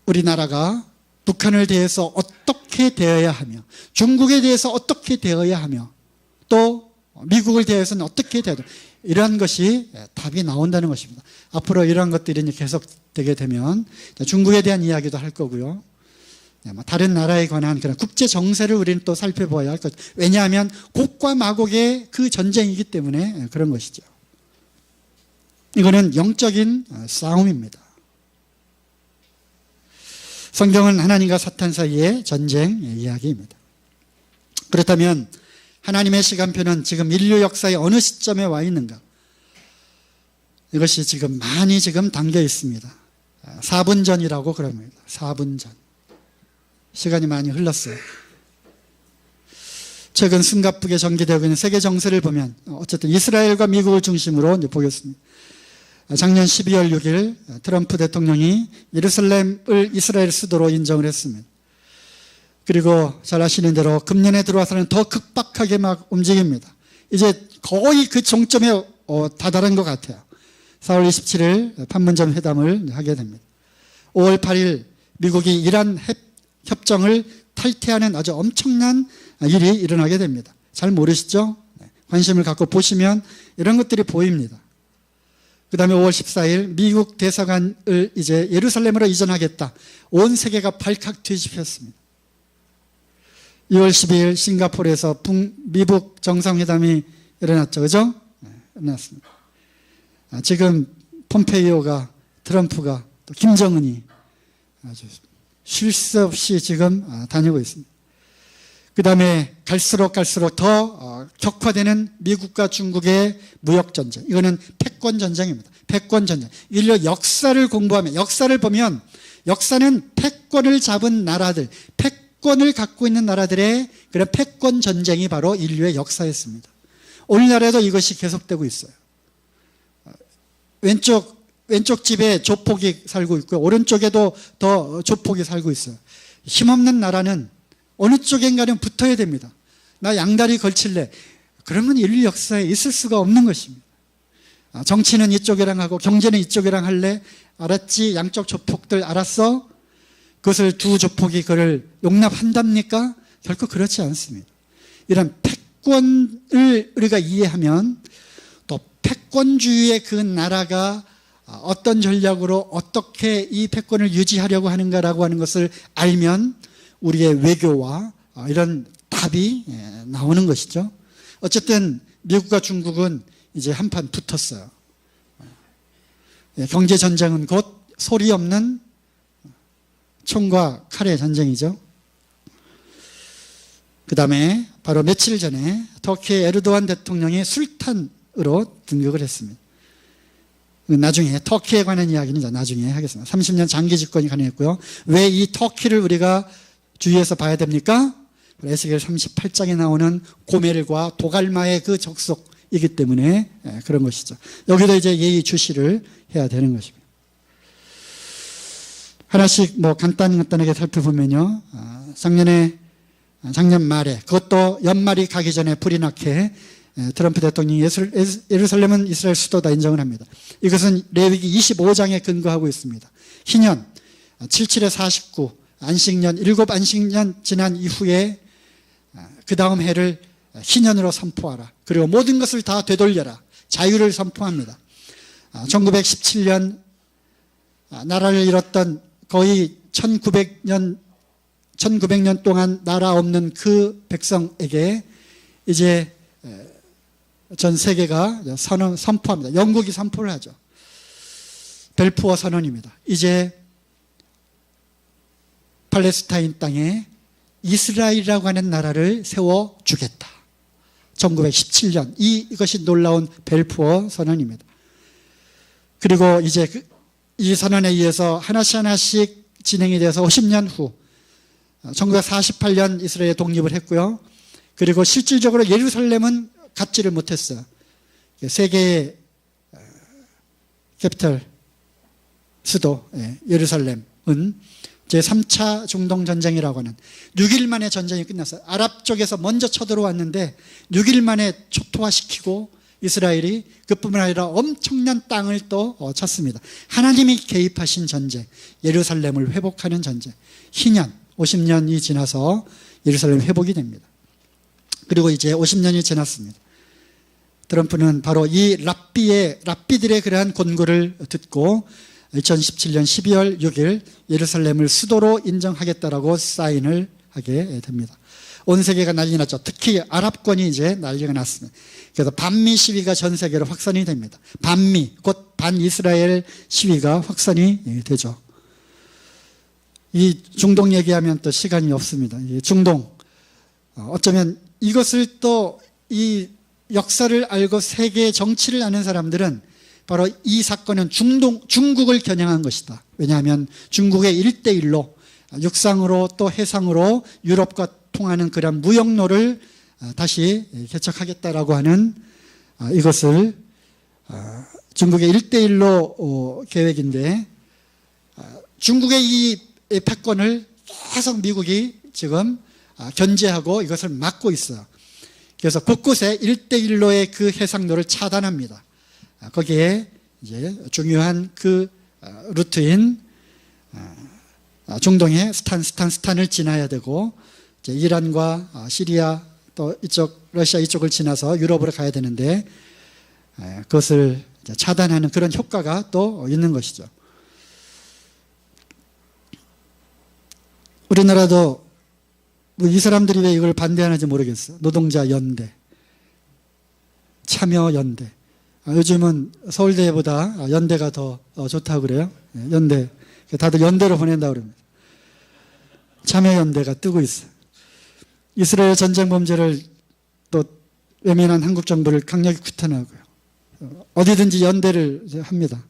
우리나라가 북한을 대해서 어떻게 대해야 하며, 중국에 대해서 어떻게 대해야 하며, 또 미국을 대해서는 어떻게 대해야 되냐, 이러한 것이 답이 나온다는 것입니다. 앞으로 이러한 것들이 계속되게 되면 중국에 대한 이야기도 할 거고요, 다른 나라에 관한 그런 국제 정세를 우리는 또 살펴봐야 할 것. 왜냐하면 곡과 마곡의 그 전쟁이기 때문에 그런 것이죠. 이거는 영적인 싸움입니다. 성경은 하나님과 사탄 사이의 전쟁 이야기입니다. 그렇다면 하나님의 시간표는 지금 인류 역사의 어느 시점에 와 있는가? 이것이 지금 많이 담겨 있습니다. 4분 전이라고 그럽니다. 4분 전. 시간이 많이 흘렀어요. 최근 승갑북에 전개되고 있는 세계 정세를 보면 어쨌든 이스라엘과 미국을 중심으로 보겠습니다. 작년 12월 6일 트럼프 대통령이 예루살렘을 이스라엘 수도로 인정을 했습니다. 그리고 잘 아시는 대로 금년에 들어와서는 더 급박하게 막 움직입니다. 이제 거의 그 종점에 다다른 것 같아요. 4월 27일 판문점 회담을 하게 됩니다. 5월 8일 미국이 이란 협정을 탈퇴하는 아주 엄청난 일이 일어나게 됩니다. 잘 모르시죠? 관심을 갖고 보시면 이런 것들이 보입니다. 그 다음에 5월 14일 미국 대사관을 이제 예루살렘으로 이전하겠다. 온 세계가 발칵 뒤집혔습니다. 2월 12일 싱가포르에서 북미북 정상회담이 일어났죠. 그죠? 네, 일어났습니다. 지금 폼페이오가, 트럼프가, 또 김정은이 아주 쉴 새 없이 지금 다니고 있습니다. 그 다음에 갈수록 더 격화되는 미국과 중국의 무역전쟁. 이거는 패권전쟁입니다. 패권전쟁. 인류 역사를 공부하면, 역사를 보면, 역사는 패권을 잡은 나라들, 패권을 갖고 있는 나라들의 그런 패권전쟁이 바로 인류의 역사였습니다. 오늘날에도 이것이 계속되고 있어요. 왼쪽 집에 조폭이 살고 있고요, 오른쪽에도 더 조폭이 살고 있어요. 힘없는 나라는 어느 쪽인가는 붙어야 됩니다. 나 양다리 걸칠래. 그러면 인류 역사에 있을 수가 없는 것입니다. 정치는 이쪽이랑 하고 경제는 이쪽이랑 할래. 알았지? 양쪽 조폭들 알았어? 그것을 두 조폭이 그를 용납한답니까? 결코 그렇지 않습니다. 이런 패권을 우리가 이해하면 또 패권주의의 그 나라가 어떤 전략으로 어떻게 이 패권을 유지하려고 하는가라고 하는 것을 알면 우리의 외교와 이런 답이 나오는 것이죠. 어쨌든 미국과 중국은 이제 한판 붙었어요. 경제전쟁은 곧 소리 없는 총과 칼의 전쟁이죠. 그 다음에 바로 며칠 전에 터키의 에르도안 대통령이 술탄으로 등극을 했습니다. 나중에 터키에 관한 이야기는 나중에 하겠습니다. 30년 장기 집권이 가능했고요. 왜 이 터키를 우리가 주의해서 봐야 됩니까? 에스겔 38장에 나오는 고멜과 도갈마의 그 적속이기 때문에 그런 것이죠. 여기도 이제 예의주시를 해야 되는 것입니다. 하나씩 간단하게 살펴보면요. 작년 말에, 그것도 연말이 가기 전에 불이 나게 트럼프 대통령이 예루살렘은 이스라엘 수도다 인정을 합니다. 이것은 레위기 25장에 근거하고 있습니다. 희년 77에 49 안식년 7 안식년 지난 이후에 그 다음 해를 희년으로 선포하라. 그리고 모든 것을 다 되돌려라. 자유를 선포합니다. 1917년 나라를 잃었던 거의 1900년 동안 나라 없는 그 백성에게 이제 전 세계가 선포합니다. 영국이 선포를 하죠. 벨푸어 선언입니다. 이제 팔레스타인 땅에 이스라엘이라고 하는 나라를 세워주겠다. 1917년 이것이 놀라운 벨푸어 선언입니다. 그리고 이제 이 선언에 의해서 하나씩 진행이 돼서 50년 후 1948년 이스라엘에 독립을 했고요. 그리고 실질적으로 예루살렘은 갖지를 못했어요. 세계의 캐피털 수도 예루살렘은 제3차 중동전쟁이라고 하는 6일 만에 전쟁이 끝났어요. 아랍 쪽에서 먼저 쳐들어왔는데 6일 만에 초토화시키고 이스라엘이 그뿐만 아니라 엄청난 땅을 또 쳤습니다. 하나님이 개입하신 전쟁, 예루살렘을 회복하는 전쟁. 희년, 50년이 지나서 예루살렘 회복이 됩니다. 그리고 이제 50년이 지났습니다. 트럼프는 바로 이 랍비들의 그러한 권고를 듣고 2017년 12월 6일 예루살렘을 수도로 인정하겠다라고 사인을 하게 됩니다. 온 세계가 난리 났죠. 특히 아랍권이 이제 난리가 났습니다. 그래서 반미 시위가 전 세계로 확산이 됩니다. 반미, 곧 반이스라엘 시위가 확산이 되죠. 이 중동 얘기하면 또 시간이 없습니다. 이 중동, 어쩌면 이것을 또 이 역사를 알고 세계 정치를 아는 사람들은 바로 이 사건은 중국을 겨냥한 것이다. 왜냐하면 중국의 1대1로 육상으로 또 해상으로 유럽과 통하는 그런 무역로를 다시 개척하겠다라고 하는 이것을 중국의 1대1로 계획인데 중국의 이 패권을 계속 미국이 지금 견제하고 이것을 막고 있어요. 그래서 곳곳에 1대1로의 그 해상로를 차단합니다. 거기에 이제 중요한 그 루트인 중동의 스탄을 지나야 되고 이제 이란과 시리아 또 이쪽 러시아 이쪽을 지나서 유럽으로 가야 되는데 그것을 차단하는 그런 효과가 또 있는 것이죠. 우리나라도 이 사람들이 왜 이걸 반대하는지 모르겠어요. 노동자 연대, 참여 연대. 요즘은 서울대보다 연대가 더 좋다고 그래요. 연대. 다들 연대로 보낸다고 그럽니다. 참여연대가 뜨고 있어요. 이스라엘 전쟁 범죄를 또 외면한 한국 정부를 강력히 규탄하고요. 어디든지 연대를 합니다.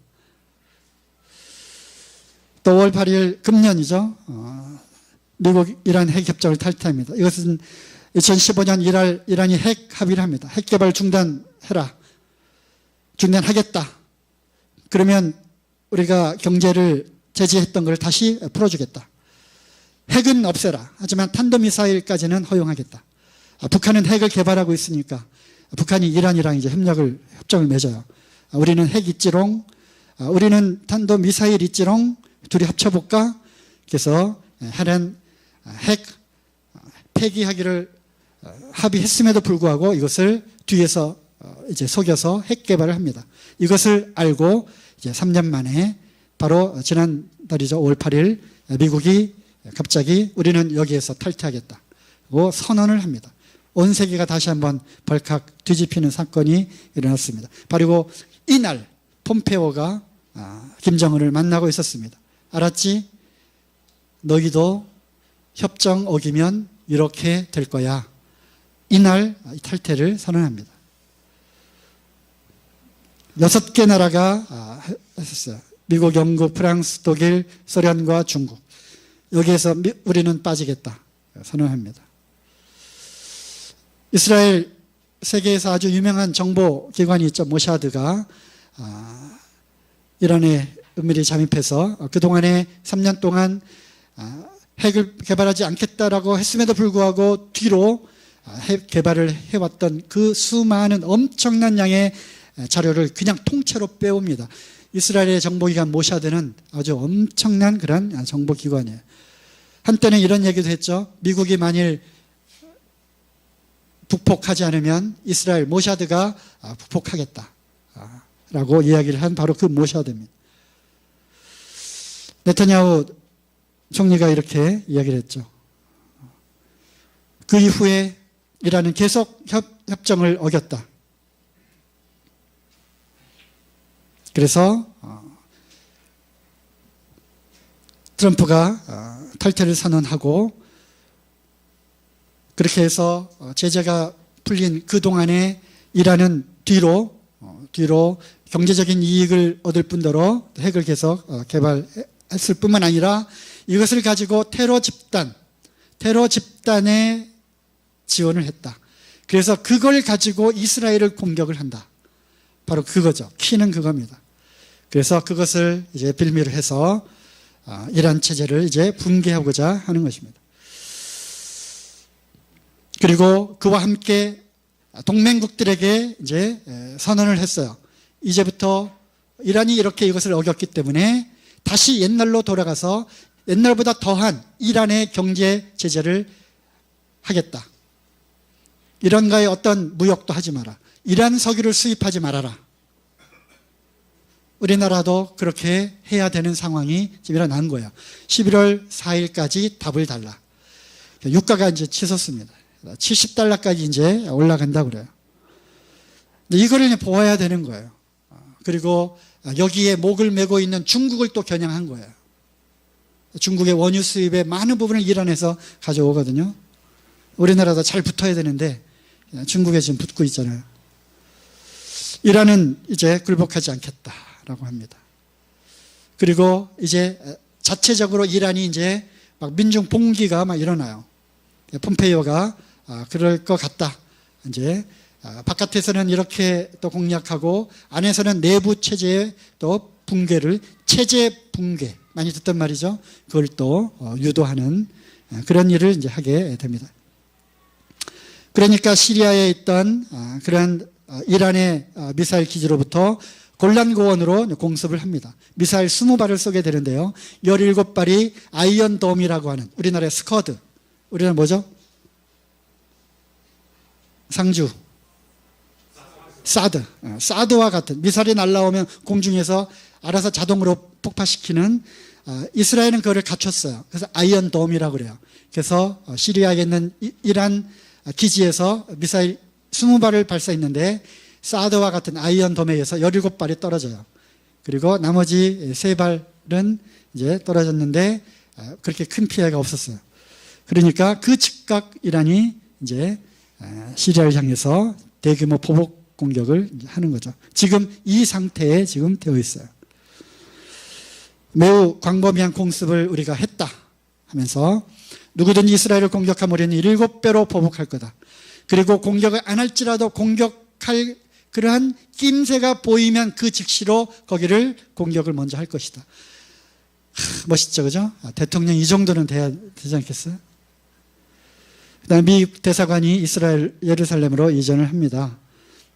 또 5월 8일 금년이죠. 미국 이란 핵협정을 탈퇴합니다. 이것은 2015년 이란이 핵 합의를 합니다. 핵 개발 중단해라. 중단하겠다. 그러면 우리가 경제를 제재했던 걸 다시 풀어주겠다. 핵은 없애라. 하지만 탄도미사일까지는 허용하겠다. 북한은 핵을 개발하고 있으니까 북한이 이란이랑 이제 협정을 맺어요. 우리는 핵 있지롱. 우리는 탄도미사일 있지롱. 둘이 합쳐볼까? 그래서 핵 폐기하기를 합의했음에도 불구하고 이것을 뒤에서 이제 속여서 핵 개발을 합니다. 이것을 알고 이제 3년 만에 바로 지난달이죠. 5월 8일 미국이 갑자기 우리는 여기에서 탈퇴하겠다고 선언을 합니다. 온 세계가 다시 한번 벌컥 뒤집히는 사건이 일어났습니다. 바로 이날 폼페오가 김정은을 만나고 있었습니다. 알았지? 너희도 협정 어기면 이렇게 될 거야. 이날 탈퇴를 선언합니다. 6개 나라가 했었어요. 미국, 영국, 프랑스, 독일, 소련과 중국. 여기에서 우리는 빠지겠다 선언합니다. 이스라엘 세계에서 아주 유명한 정보기관이 있죠. 모사드가 이란에 은밀히 잠입해서 그동안에 3년 동안 핵을 개발하지 않겠다라고 했음에도 불구하고 뒤로 핵 개발을 해왔던 그 수많은 엄청난 양의 자료를 그냥 통째로 빼옵니다. 이스라엘의 정보기관 모사드는 아주 엄청난 그런 정보기관이에요. 한때는 이런 얘기도 했죠. 미국이 만일 북폭하지 않으면 이스라엘 모사드가 북폭하겠다 라고 이야기를 한 바로 그 모사드입니다. 네타냐후 총리가 이렇게 이야기를 했죠. 그 이후에 이란은 계속 협정을 어겼다. 그래서 트럼프가 탈퇴를 선언하고 그렇게 해서 제재가 풀린 그동안에 이란은 뒤로 경제적인 이익을 얻을 뿐더러 핵을 계속 개발했을 뿐만 아니라 이것을 가지고 테러 집단에 지원을 했다. 그래서 그걸 가지고 이스라엘을 공격을 한다. 바로 그거죠. 키는 그겁니다. 그래서 그것을 이제 빌미로 해서 이란 체제를 이제 붕괴하고자 하는 것입니다. 그리고 그와 함께 동맹국들에게 이제 선언을 했어요. 이제부터 이란이 이렇게 이것을 어겼기 때문에 다시 옛날로 돌아가서 옛날보다 더한 이란의 경제 제재를 하겠다. 이란과의 어떤 무역도 하지 마라. 이란 석유를 수입하지 말아라. 우리나라도 그렇게 해야 되는 상황이 지금 일어난 거예요. 11월 4일까지 답을 달라. 유가가 이제 치솟습니다. 70달러까지 이제 올라간다고 그래요. 이거를 이제 보아야 되는 거예요. 그리고 여기에 목을 메고 있는 중국을 또 겨냥한 거예요. 중국의 원유 수입의 많은 부분을 이란에서 가져오거든요. 우리나라도 잘 붙어야 되는데 중국에 지금 붙고 있잖아요. 이란은 이제 굴복하지 않겠다라고 합니다. 그리고 이제 자체적으로 이란이 이제 막 민중 봉기가 막 일어나요. 폼페이오가 그럴 것 같다. 이제 바깥에서는 이렇게 또 공략하고 안에서는 내부 체제의 또 붕괴를 체제 붕괴 많이 듣던 말이죠. 그걸 또 유도하는 그런 일을 이제 하게 됩니다. 그러니까 시리아에 있던 그런 이란의 미사일 기지로부터 골란고원으로 공습을 합니다. 미사일 20발을 쏘게 되는데요. 17발이 아이언돔이라고 하는 우리나라의 스커드. 우리나라 뭐죠? 상주. 사드. 사드와 같은 미사일이 날라오면 공중에서 알아서 자동으로 폭파시키는 이스라엘은 그거를 갖췄어요. 그래서 아이언돔이라고 그래요. 그래서 시리아에 있는 이란 기지에서 미사일 20발을 발사했는데 사드와 같은 아이언돔에 의해서 17발이 떨어져요. 그리고 나머지 3발은 이제 떨어졌는데 그렇게 큰 피해가 없었어요. 그러니까 그 즉각 이란이 이제 시리아를 향해서 대규모 보복 공격을 하는 거죠. 지금 이 상태에 지금 되어 있어요. 매우 광범위한 공습을 우리가 했다 하면서 누구든지 이스라엘을 공격하면 우리는 7배로 보복할 거다. 그리고 공격을 안 할지라도 공격할 그러한 낌새가 보이면 그 즉시로 거기를 공격을 먼저 할 것이다. 멋있죠, 그죠? 대통령 이 정도는 되지 않겠어요? 그다음에 미국 대사관이 이스라엘 예루살렘으로 이전을 합니다.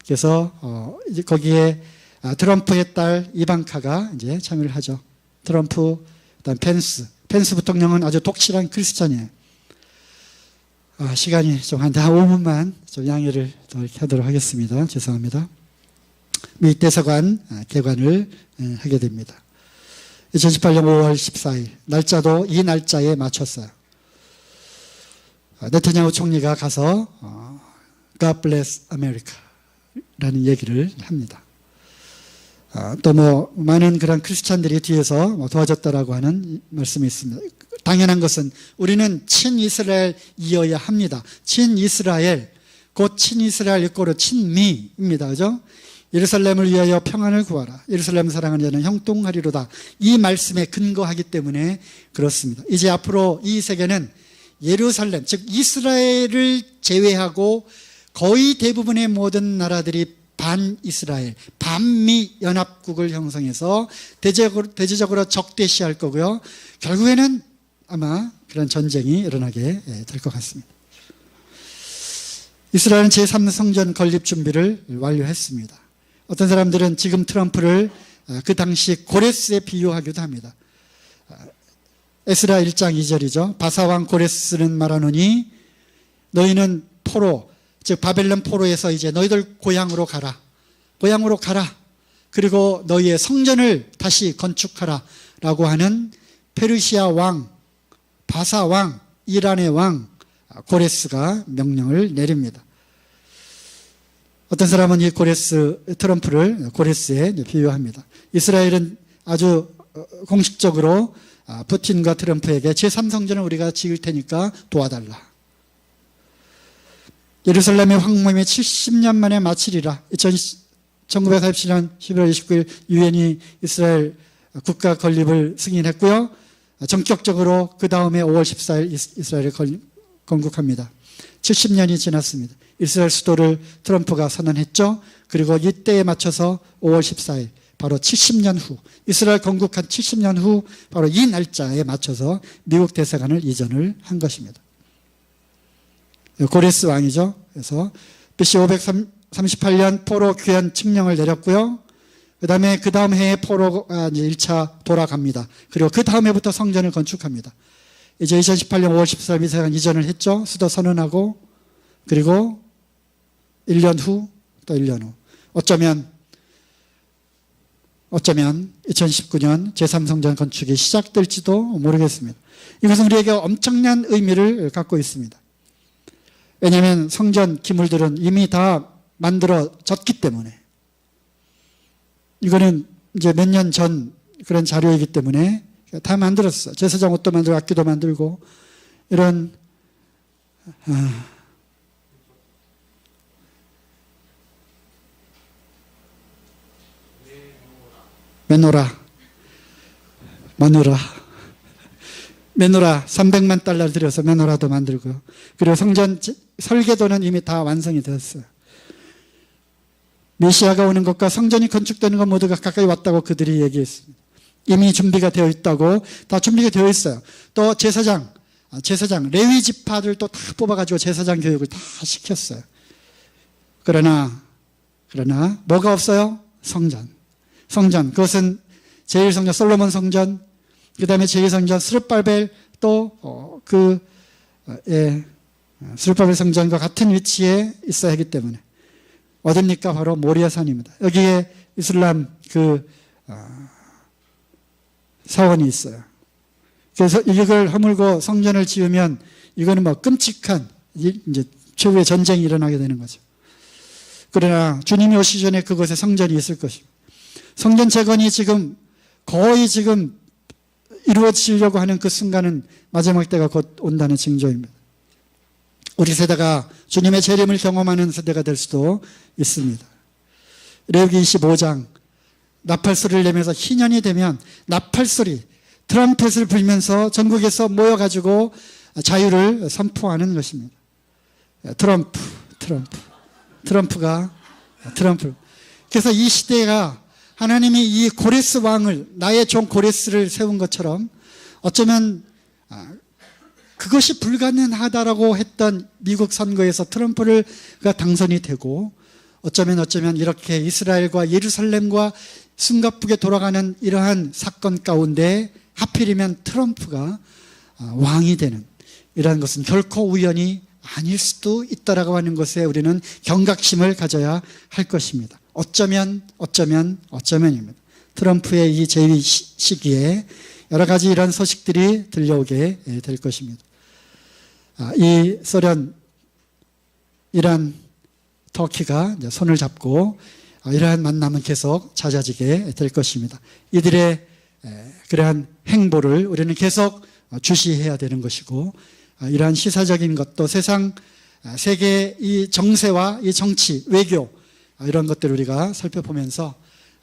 그래서 이제 거기에 트럼프의 딸 이방카가 이제 참여를 하죠. 트럼프, 그다음 펜스 부통령은 아주 독실한 크리스찬이에요. 시간이 좀 한 5분만 좀 양해를 더 이렇게 하도록 하겠습니다. 죄송합니다. 미 대사관 개관을 하게 됩니다. 2018년 5월 14일 날짜도 이 날짜에 맞췄어요. 네타냐후 총리가 가서 God bless America 라는 얘기를 합니다. 또 뭐 많은 그런 크리스찬들이 뒤에서 도와줬다라고 하는 말씀이 있습니다. 당연한 것은 우리는 친이스라엘이어야 합니다. 친이스라엘, 곧 친이스라엘 이꼬르 친미입니다. 그죠? 예루살렘을 위하여 평안을 구하라. 예루살렘 사랑하는 자는 형통하리로다. 이 말씀에 근거하기 때문에 그렇습니다. 이제 앞으로 이 세계는 예루살렘, 즉 이스라엘을 제외하고 거의 대부분의 모든 나라들이 반이스라엘, 반미 연합국을 형성해서 대대적으로 적대시할 거고요. 결국에는 아마 그런 전쟁이 일어나게 될 것 같습니다. 이스라엘은 제3성전 건립 준비를 완료했습니다. 어떤 사람들은 지금 트럼프를 그 당시 고레스에 비유하기도 합니다. 에스라 1장 2절이죠. 바사왕 고레스는 말하노니 너희는 포로, 즉 바벨론 포로에서 이제 너희들 고향으로 가라. 고향으로 가라. 그리고 너희의 성전을 다시 건축하라. 라고 하는 페르시아 왕, 바사 왕, 이란의 왕 고레스가 명령을 내립니다. 어떤 사람은 이 트럼프를 고레스에 비유합니다. 이스라엘은 아주 공식적으로 푸틴과 트럼프에게 제3성전을 우리가 지을 테니까 도와달라. 예루살렘의 황무임이 70년 만에 마치리라. 1947년 11월 29일 유엔이 이스라엘 국가 건립을 승인했고요. 전격적으로 그 다음에 5월 14일 이스라엘을 건국합니다. 70년이 지났습니다. 이스라엘 수도를 트럼프가 선언했죠. 그리고 이때에 맞춰서 5월 14일 바로 70년 후 이스라엘 건국한 70년 후 바로 이 날짜에 맞춰서 미국 대사관을 이전을 한 것입니다. 고레스 왕이죠. 그래서 BC 538년 포로 귀환 칙령을 내렸고요. 그 다음 해에 포로가 이제 1차 돌아갑니다. 그리고 그 다음 해부터 성전을 건축합니다. 이제 2018년 5월 14일 미사관 이전을 했죠. 수도 선언하고, 그리고 1년 후, 또 1년 후. 어쩌면 2019년 제3성전 건축이 시작될지도 모르겠습니다. 이것은 우리에게 엄청난 의미를 갖고 있습니다. 왜냐하면 성전 기물들은 이미 다 만들어졌기 때문에, 이거는 이제 몇 년 전 그런 자료이기 때문에 다 만들었어. 제사장 옷도 만들고 악기도 만들고 이런 메노라 300만 달러 들여서 메노라도 만들고요. 그리고 성전 설계도는 이미 다 완성이 되었어요. 메시아가 오는 것과 성전이 건축되는 것 모두가 가까이 왔다고 그들이 얘기했습니다. 이미 준비가 되어 있다고, 다 준비가 되어 있어요. 또 제사장 레위 지파들도 다 뽑아가지고 제사장 교육을 다 시켰어요. 그러나 뭐가 없어요? 성전. 그것은 제1성전 솔로몬 성전, 그 다음에 제2성전 스룹바벨, 또 스룹바벨 성전과 같은 위치에 있어야 하기 때문에, 어딥니까? 바로 모리아산입니다. 여기에 이슬람 사원이 있어요. 그래서 이걸 허물고 성전을 지으면 이거는 뭐 끔찍한 이제 최후의 전쟁이 일어나게 되는 거죠. 그러나 주님이 오시기 전에 그곳에 성전이 있을 것입니다. 성전 재건이 거의 이루어지려고 하는 그 순간은 마지막 때가 곧 온다는 징조입니다. 우리 세대가 주님의 재림을 경험하는 세대가 될 수도 있습니다. 레위기 25장 나팔소리를 내면서 희년이 되면 나팔소리, 트럼펫을 불면서 전국에서 모여가지고 자유를 선포하는 것입니다. 트럼프. 그래서 이 시대가 하나님이 이 고레스 왕을, 나의 종 고레스를 세운 것처럼 어쩌면 그것이 불가능하다라고 했던 미국 선거에서 트럼프가 당선이 되고, 어쩌면 이렇게 이스라엘과 예루살렘과 숨가쁘게 돌아가는 이러한 사건 가운데 하필이면 트럼프가 왕이 되는, 이러한 것은 결코 우연이 아닐 수도 있다라고 하는 것에 우리는 경각심을 가져야 할 것입니다. 어쩌면입니다. 트럼프의 이 재위 시기에 여러 가지 이런 소식들이 들려오게 될 것입니다. 이 소련, 이란, 터키가 이제 손을 잡고 이러한 만남은 계속 잦아지게 될 것입니다. 이들의 그러한 행보를 우리는 계속 주시해야 되는 것이고, 이러한 시사적인 것도 세계 이 정세와 이 정치, 외교, 이런 것들을 우리가 살펴보면서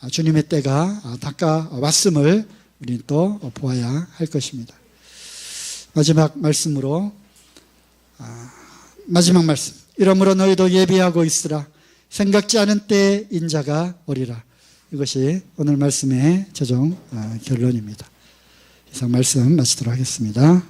주님의 때가 다가왔음을 우리는 또 보아야 할 것입니다. 마지막 말씀. 이러므로 너희도 예비하고 있으라. 생각지 않은 때에 인자가 오리라. 이것이 오늘 말씀의 최종 결론입니다. 이상 말씀 마치도록 하겠습니다.